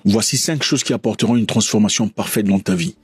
Voici 5 choses qui apporteront une transformation parfaite dans ta vie.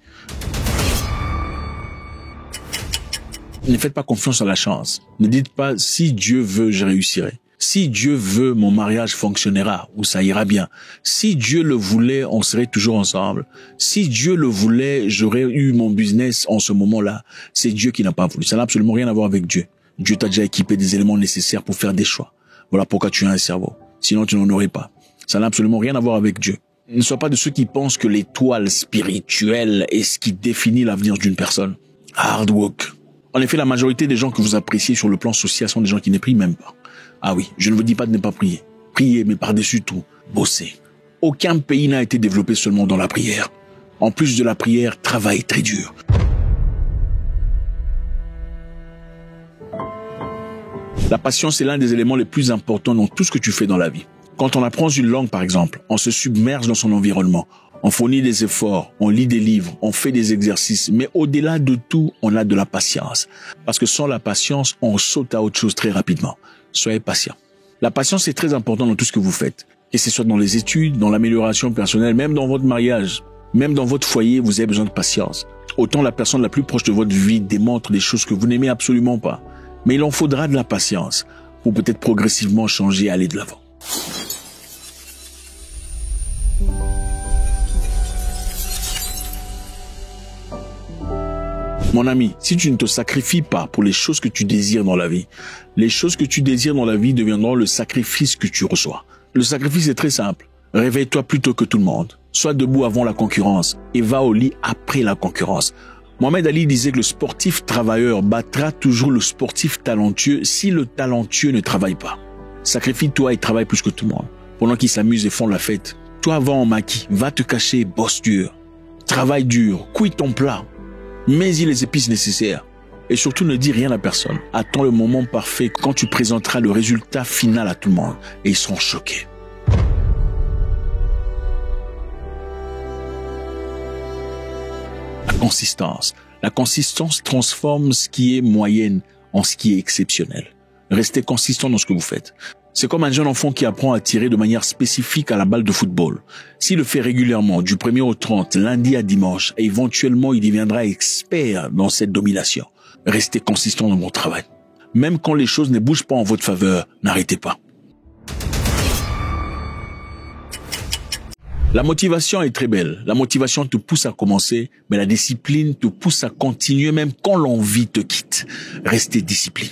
Ne faites pas confiance à la chance. Ne dites pas « si Dieu veut, je réussirai ». Si Dieu veut, mon mariage fonctionnera ou ça ira bien. Si Dieu le voulait, on serait toujours ensemble. Si Dieu le voulait, j'aurais eu mon business en ce moment-là. C'est Dieu qui n'a pas voulu. Ça n'a absolument rien à voir avec Dieu. Dieu t'a déjà équipé des éléments nécessaires pour faire des choix. Voilà pourquoi tu as un cerveau. Sinon, tu n'en aurais pas. Ça n'a absolument rien à voir avec Dieu. Ne sois pas de ceux qui pensent que l'étoile spirituelle est ce qui définit l'avenir d'une personne. Hard work. En effet, la majorité des gens que vous appréciez sur le plan social sont des gens qui ne prient même pas. Ah oui, je ne vous dis pas de ne pas prier. Priez, mais par-dessus tout, bossez. Aucun pays n'a été développé seulement dans la prière. En plus de la prière, travaille très dur. La patience est l'un des éléments les plus importants dans tout ce que tu fais dans la vie. Quand on apprend une langue, par exemple, on se submerge dans son environnement. On fournit des efforts, on lit des livres, on fait des exercices. Mais au-delà de tout, on a de la patience. Parce que sans la patience, on saute à autre chose très rapidement. Soyez patient. La patience est très importante dans tout ce que vous faites. Que ce soit dans les études, dans l'amélioration personnelle, même dans votre mariage, même dans votre foyer, vous avez besoin de patience. Autant la personne la plus proche de votre vie démontre des choses que vous n'aimez absolument pas. Mais il en faudra de la patience pour peut-être progressivement changer et aller de l'avant. Mon ami, si tu ne te sacrifies pas pour les choses que tu désires dans la vie, les choses que tu désires dans la vie deviendront le sacrifice que tu reçois. Le sacrifice est très simple. Réveille-toi plus tôt que tout le monde. Sois debout avant la concurrence et va au lit après la concurrence. Mohamed Ali disait que le sportif travailleur battra toujours le sportif talentueux si le talentueux ne travaille pas. Sacrifie-toi et travaille plus que tout le monde. Pendant qu'ils s'amusent et font la fête, toi va en maquis, va te cacher, bosse dur. Travaille dur, cuis ton plat. Mets-y les épices nécessaires. Et surtout, ne dis rien à personne. Attends le moment parfait quand tu présenteras le résultat final à tout le monde. Et ils seront choqués. La consistance. La consistance transforme ce qui est moyenne en ce qui est exceptionnel. Restez consistant dans ce que vous faites. C'est comme un jeune enfant qui apprend à tirer de manière spécifique à la balle de football. S'il le fait régulièrement, du 1er au 30, lundi à dimanche, et éventuellement il deviendra expert dans cette domination. Restez consistant dans votre travail. Même quand les choses ne bougent pas en votre faveur, n'arrêtez pas. La motivation est très belle. La motivation te pousse à commencer, mais la discipline te pousse à continuer même quand l'envie te quitte. Restez discipliné.